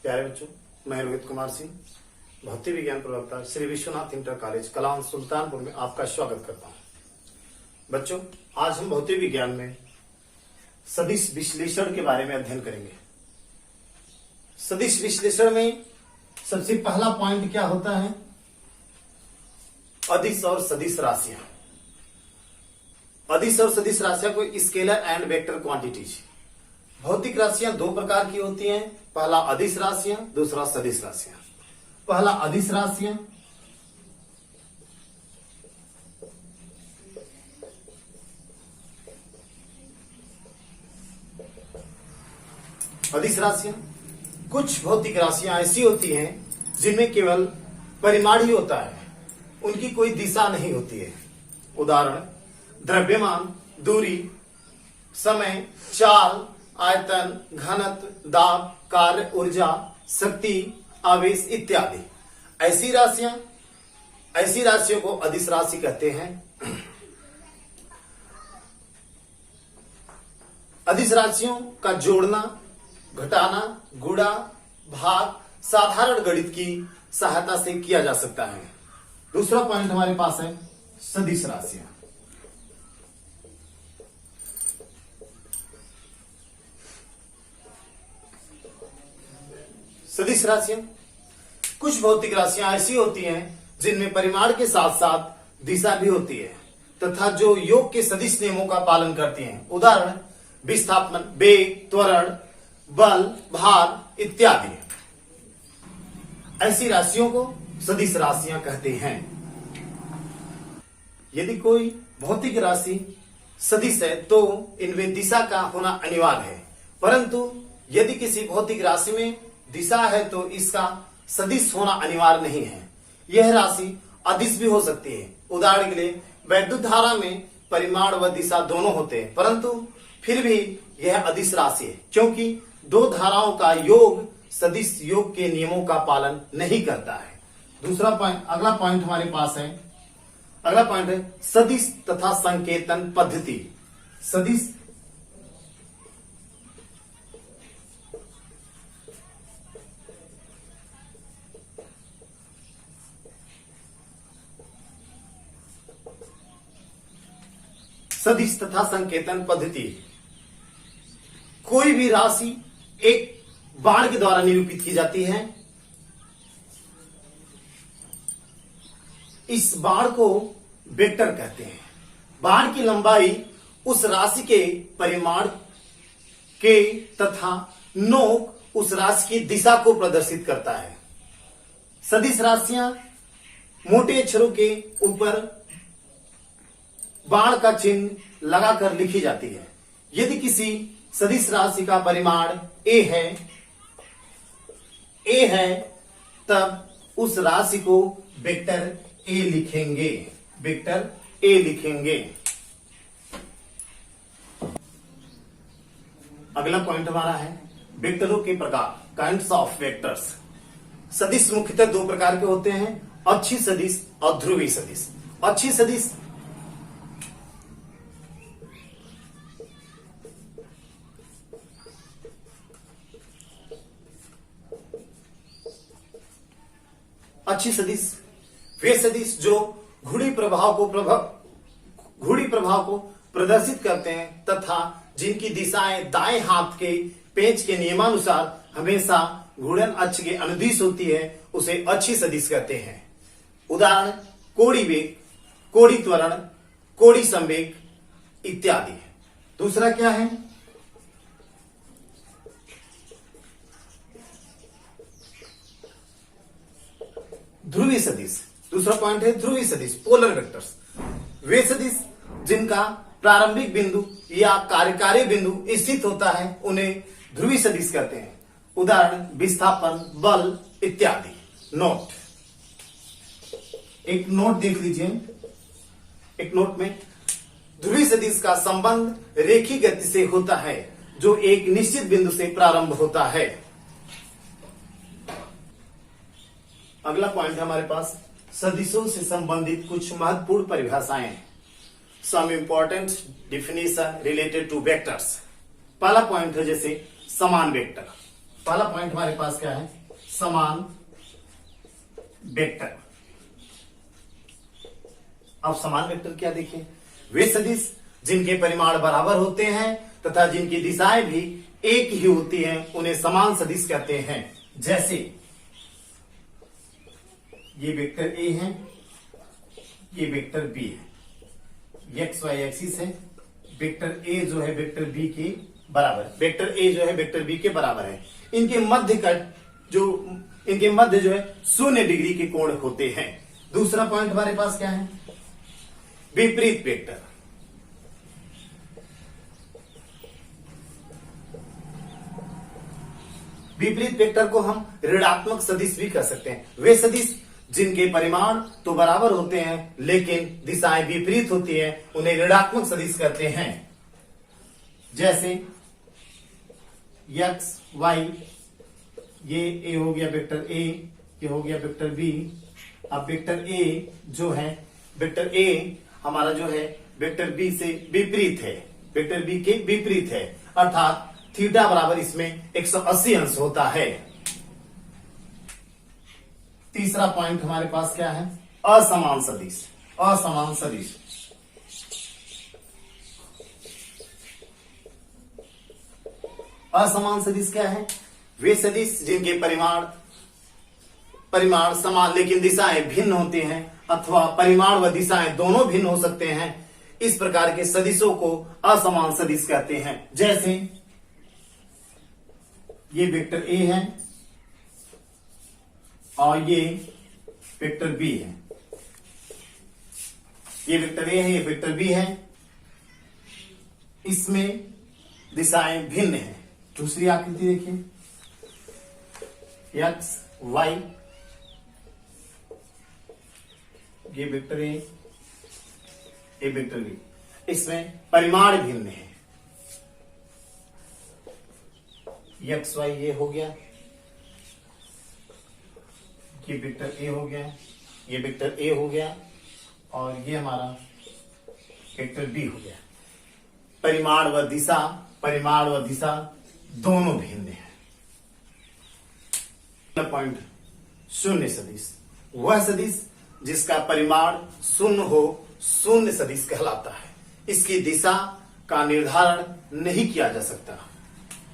प्यारे बच्चों, मैं रोहित कुमार सिंह भौतिक विज्ञान प्रवक्ता श्री विश्वनाथ इंटर कॉलेज कलाम सुल्तानपुर में आपका स्वागत करता हूं। बच्चों, आज हम भौतिक विज्ञान में सदिश विश्लेषण के बारे में अध्ययन करेंगे। सदिश विश्लेषण में सबसे पहला पॉइंट क्या होता है? अदिश और सदिश राशियां। अदिश और सदिश राशियां को स्केलर एंड वेक्टर क्वांटिटीज। भौतिक राशियां दो प्रकार की होती हैं, पहला अदिश राशियां, दूसरा सदिश राशियां। पहला अदिश राशियां, अदिश राशियां कुछ भौतिक राशियां ऐसी होती हैं जिनमें केवल परिमाण ही होता है, उनकी कोई दिशा नहीं होती है। उदाहरण: द्रव्यमान, दूरी, समय, चाल, आयतन, घनत्व, दाब, कार्य, ऊर्जा, शक्ति, आवेश इत्यादि। ऐसी राशियों को अदिश राशि कहते हैं। अदिश राशियों का जोड़ना, घटाना, गुणा, भाग साधारण गणित की सहायता से किया जा सकता है। दूसरा पॉइंट हमारे पास है सदिश राशियां। सदिश राशियां कुछ भौतिक राशियां ऐसी होती हैं जिनमें परिमाण के साथ साथ दिशा भी होती है तथा जो योग के सदिश नियमों का पालन करती हैं। उदाहरण: विस्थापन, वेग, त्वरण, बल, भार इत्यादि। ऐसी राशियों को सदिश राशियां कहते हैं। यदि कोई भौतिक राशि सदिश है तो इनमें दिशा का होना अनिवार्य है, परंतु यदि किसी भौतिक राशि में दिशा है तो इसका सदिश होना अनिवार्य नहीं है। यह राशि अदिश भी हो सकती है। उदाहरण के लिए वैद्युत धारा में परिमाण व दिशा दोनों होते हैं, परंतु फिर भी यह अदिश राशि है क्योंकि दो धाराओं का योग सदिश योग के नियमों का पालन नहीं करता है। दूसरा पॉइंट, अगला पॉइंट हमारे पास है, अगला पॉइंट है सदिश तथा संकेतन पद्धति। सदिश सदिश तथा संकेतन पद्धति। कोई भी राशि एक बाण के द्वारा निरूपित की जाती है। इस बाण को वेक्टर कहते हैं। बाण की लंबाई उस राशि के परिमाण के तथा नोक उस राशि की दिशा को प्रदर्शित करता है। सदिश राशियां मोटे अक्षरों के ऊपर बाण का चिन्ह लगाकर लिखी जाती है। यदि किसी सदिश राशि का परिमाण a है तब उस राशि को वेक्टर a लिखेंगे, वेक्टर a लिखेंगे। अगला पॉइंट हमारा है वेक्टरों के प्रकार, काइंड्स ऑफ वेक्टर्स। सदिश मुख्यतः दो प्रकार के होते हैं, अक्षीय सदिश और ध्रुवीय सदिश। अक्षीय सदिश अक्षीय सदिश वे सदिश जो घुड़ी प्रभाव को प्रदर्शित करते हैं तथा जिनकी दिशाएं दाएं हाथ के पेंच के नियमानुसार हमेशा घूर्णन अक्ष के अनुदिश होती है, उसे अक्षीय सदिश कहते हैं। उदाहरण: कोणीय वेग, कोणीय त्वरण, कोणीय संवेग इत्यादि। दूसरा क्या है? ध्रुवीय सदिश। दूसरा पॉइंट है ध्रुवीय सदिश, पोलर वेक्टर्स। वे सदिश जिनका प्रारंभिक बिंदु या कार्यकारी बिंदु स्थित होता है उन्हें ध्रुवीय सदिश कहते हैं। उदाहरण: विस्थापन, बल इत्यादि। नोट, एक नोट देख लीजिए। एक नोट में ध्रुवीय सदिश का संबंध रेखीय गति से होता है जो एक निश्चित बिंदु से प्रारंभ होता है। अगला पॉइंट हमारे पास सदिशों से संबंधित कुछ महत्वपूर्ण परिभाषाएं। Some important definition related to vectors. पहला पॉइंट है जैसे समान वेक्टर। पहला पॉइंट हमारे पास क्या है, समान वेक्टर। अब समान वेक्टर क्या देखिए, वे सदिश जिनके परिमाण बराबर होते हैं तथा जिनकी दिशाएं भी एक ही होती हैं उन्हें समान सदिश कहते हैं। जैसे ये वेक्टर ए है, ये वेक्टर बी है, एक्स वाई एक्सिस है, वेक्टर ए जो है वेक्टर बी के बराबर, वेक्टर ए जो है वेक्टर बी के बराबर है। इनके मध्य जो है 0 डिग्री के कोण होते हैं। दूसरा पॉइंट हमारे पास क्या है, विपरीत वेक्टर। विपरीत वेक्टर को हम ऋणात्मक सदिश भी कह सकते हैं। वे सदिश जिनके परिमाण तो बराबर होते हैं लेकिन दिशाएं विपरीत होती हैं उन्हें ऋणात्मक सदिश कहते हैं। जैसे एक्स वाई, ये ए हो गया वेक्टर ए, ये हो गया वेक्टर बी। अब वेक्टर ए जो है, वेक्टर ए हमारा जो है वेक्टर बी से विपरीत है, वेक्टर बी के विपरीत है, अर्थात थीटा बराबर इसमें 180 अंश होता है। तीसरा पॉइंट हमारे पास क्या है, असमान सदिश। असमान सदिश, असमान सदिश क्या है, वे सदिश जिनके परिमाण समान लेकिन दिशाएं भिन्न होती हैं अथवा परिमाण व दिशाएं दोनों भिन्न हो सकते हैं। इस प्रकार के सदिशों को असमान सदिश कहते हैं। जैसे ये वेक्टर ए है और ये वेक्टर बी है, ये वेक्टर ए है, ये वेक्टर बी है, इसमें दिशाएं भिन्न हैं। दूसरी आकृति देखिए, एक्स वाई, ये वेक्टर ए, ये वेक्टर बी, इसमें परिमाण भिन्न है। एक्स वाई ये हो गया, ये वेक्टर ए हो गया, ये वेक्टर ए हो गया और ये हमारा वेक्टर बी हो गया। परिमाण व दिशा दोनों भिन्न है। पॉइंट, शून्य सदिश। वह सदिश जिसका परिमाण शून्य हो शून्य सदिश कहलाता है। इसकी दिशा का निर्धारण नहीं किया जा सकता,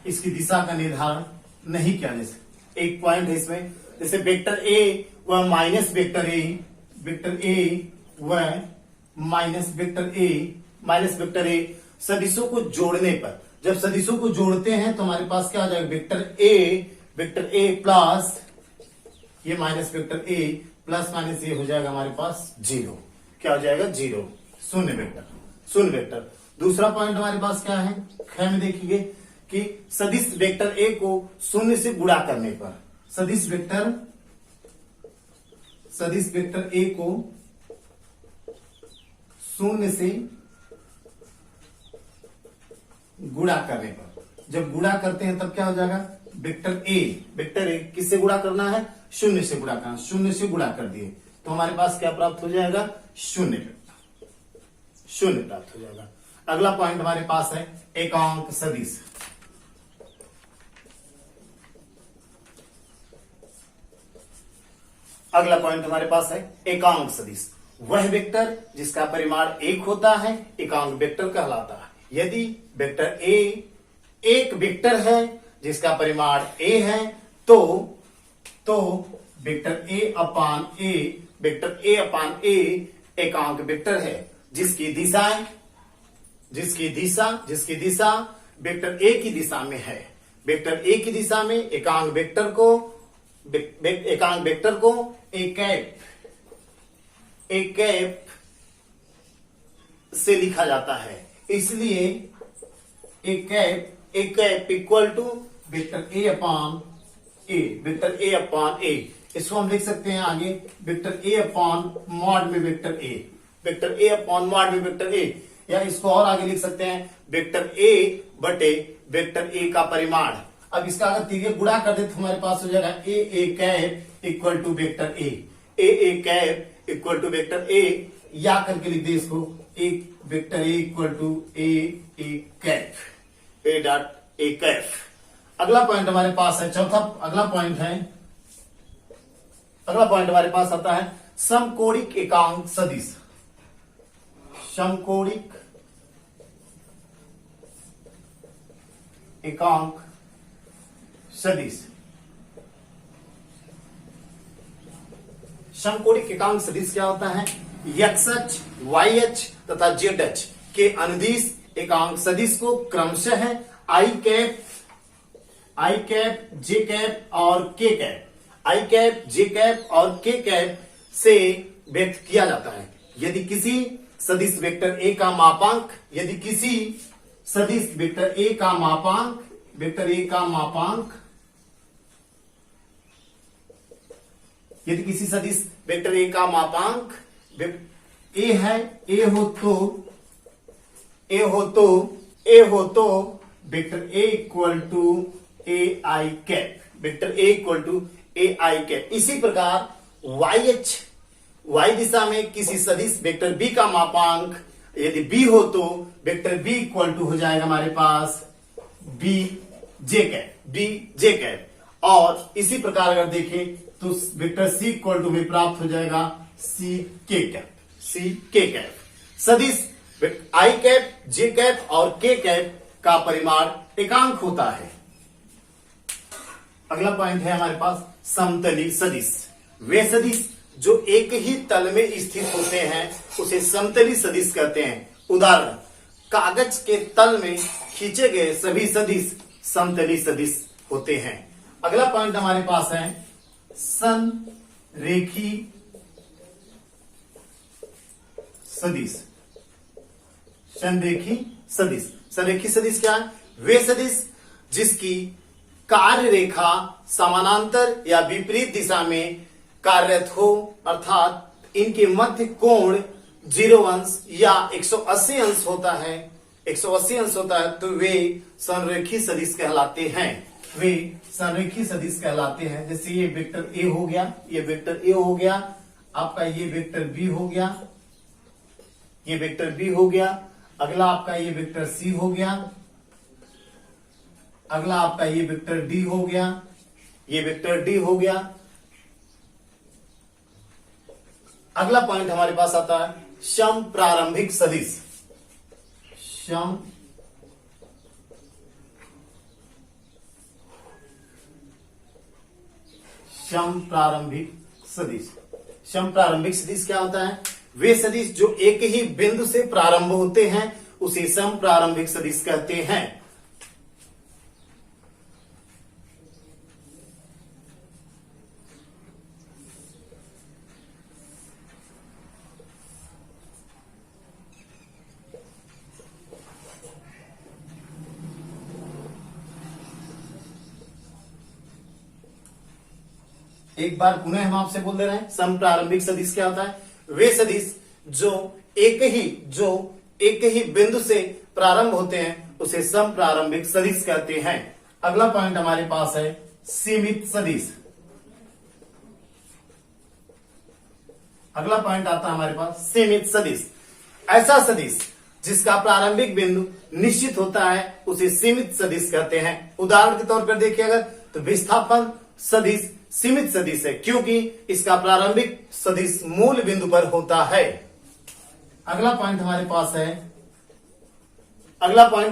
इसकी दिशा का निर्धारण नहीं किया जा सकता। एक पॉइंट है इसमें, जैसे वेक्टर ए व minus vector A, vector A व माइनस वेक्टर ए सदिशों को जोड़ने पर, जब सदिशों को जोड़ते हैं तो हमारे पास क्या आ जाएगा, वेक्टर ए प्लस ये minus vector A plus minus ये हो जाएगा हमारे पास 0। क्या हो जाएगा, 0, शून्य वेक्टर। दूसरा पॉइंट हमारे पास क्या है, ख में देखिए कि सदिश वेक्टर ए को शून्य से गुणा करने पर, सदिश वेक्टर ए को शून्य से गुणा करने पर, जब गुणा करते हैं तब क्या हो जाएगा, वेक्टर ए किससे गुणा करना है, शून्य से गुणा करना, शून्य से गुणा कर दिए तो हमारे पास क्या प्राप्त हो जाएगा, शून्य प्राप्त हो जाएगा। अगला पॉइंट हमारे पास है एकांक सदिश। अगला पॉइंट हमारे पास है एकांक सदिश। वह वेक्टर जिसका परिमाण 1 होता है एकांक वेक्टर कहलाता है। यदि वेक्टर ए एक वेक्टर है जिसका परिमाण a है तो वेक्टर a अपान a एकांक वेक्टर है जिसकी दिशा वेक्टर a की दिशा में है। वेक्टर a की दिशा में एकांक वेक्टर को एक कैप से लिखा जाता है। इसलिए एक cap equal to vector A upon A. इसको हम लिख सकते हैं आगे वेक्टर ए अपान मॉड में वेक्टर ए, या इसको और आगे लिख सकते हैं वेक्टर ए बटे वेक्टर ए का परिमाण। अब इसका अगर तीसरे गुणा कर दे तो हमारे पास हो जाएगा A cap equal to vector A cap equal to vector A, या करके लिख दे इसको एक vector A equal to A cap, A dot A cap. अगला पॉइंट हमारे पास है चौथा। अगला पॉइंट हमारे पास आता है समकोणिक एकांक सदिश। समकोणिक एकांक सदिश। समकोणिक एकांक सदिश क्या होता है? XH, YH तथा ZH के अनुदिश एकांक सदिश को क्रमशः I कैप, J कैप और K cap, I cap, J cap और K कैप से व्यक्त किया जाता है। यदि किसी सदिश वेक्टर A का मापांक, यदि किसी सदिश वेक्टर A का मापांक, यदि किसी सदिश वेक्टर A का मापांक A है, A हो तो vector A equal to AI cap, vector A equal to AI cap. इसी प्रकार YH, Y दिशा में किसी सदिश वेक्टर B का मापांक यदि B हो तो वेक्टर B इक्वल टू हो जाएगा हमारे पास BJ कैप। और इसी प्रकार अगर देखें तो वेक्टर C इक्वल टू में प्राप्त हो जाएगा CK कैप। सदिश I कैप, J कैप और K कैप का परिमाण एकांक होता है। अगला पॉइंट है हमारे पास समतली सदिश। वे सदिश जो एक ही तल में स्थित होते हैं उसे समतली सदिश कहते हैं। उदाहरण, कागज के तल में खींचे गए सभी सदिश समतली सदिश होते हैं। अगला पॉइंट हमारे पास है संरेखी सदिश। संरेखी सदिश क्या है? वे सदिश जिसकी कार्य रेखा समानांतर या विपरीत दिशा में कार्यरत हो, अर्थात इनके मध्य कोण 0 अंश या 180 अंश होता है, 180 अंश होता है, तो वे संरेखी सदिश कहलाते हैं। वे संरेखी सदिश कहलाते हैं। जैसे ये वेक्टर A हो गया, ये वेक्टर A हो गया, आपका ये वेक्टर B हो गया, ये वेक्टर B हो गया, अगला आपका ये वेक्टर C हो गया, अगला आपका ये वेक्टर D हो गया, ये वेक्टर D हो गया। अगला पॉइंट हमारे पास आता है सम प्रारंभिक सदिश। सम प्रारंभिक सदिश। सम प्रारंभिक सदिश क्या होता है? वे सदिश जो एक ही बिंदु से प्रारंभ होते हैं उसे सम प्रारंभिक सदिश कहते हैं। एक बार पुनः हम आपसे बोल दे रहे हैं, सम प्रारंभिक सदिश क्या होता है? वे सदिश जो एक ही बिंदु से प्रारंभ होते हैं उसे सम प्रारंभिक सदिश कहते हैं। अगला पॉइंट हमारे पास है सीमित सदिश। अगला पॉइंट आता है हमारे पास सीमित सदिश। ऐसा सदिश जिसका प्रारंभिक बिंदु निश्चित होता है उसे सीमित सदिश कहते हैं। उदाहरण के तौर पर देखिए अगर तो विस्थापन सदिश सीमित सदिश है क्योंकि इसका प्रारंभिक सदिश मूल बिंदु पर होता है। अगला पॉइंट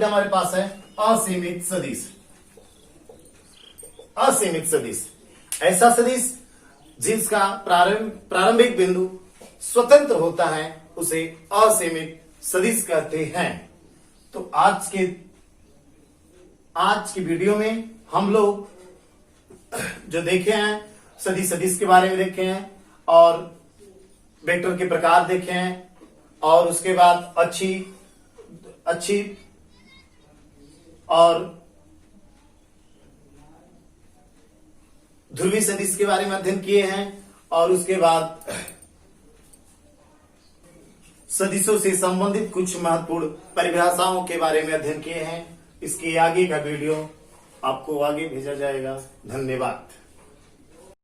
हमारे पास है असीमित सदिश। असीमित सदिश ऐसा सदिश जिसका प्रारंभिक बिंदु स्वतंत्र होता है उसे असीमित सदिश कहते हैं। तो आज की वीडियो में हम लोग जो देखे हैं सदिश के बारे में देखे हैं और वेक्टर के प्रकार देखे हैं और उसके बाद अच्छी और ध्रुवीय सदिश के बारे में अध्ययन किए हैं और उसके बाद सदिशों से संबंधित कुछ महत्वपूर्ण परिभाषाओं के बारे में अध्ययन किए हैं। इसके आगे का वीडियो आपको आगे भेजा जाएगा। धन्यवाद।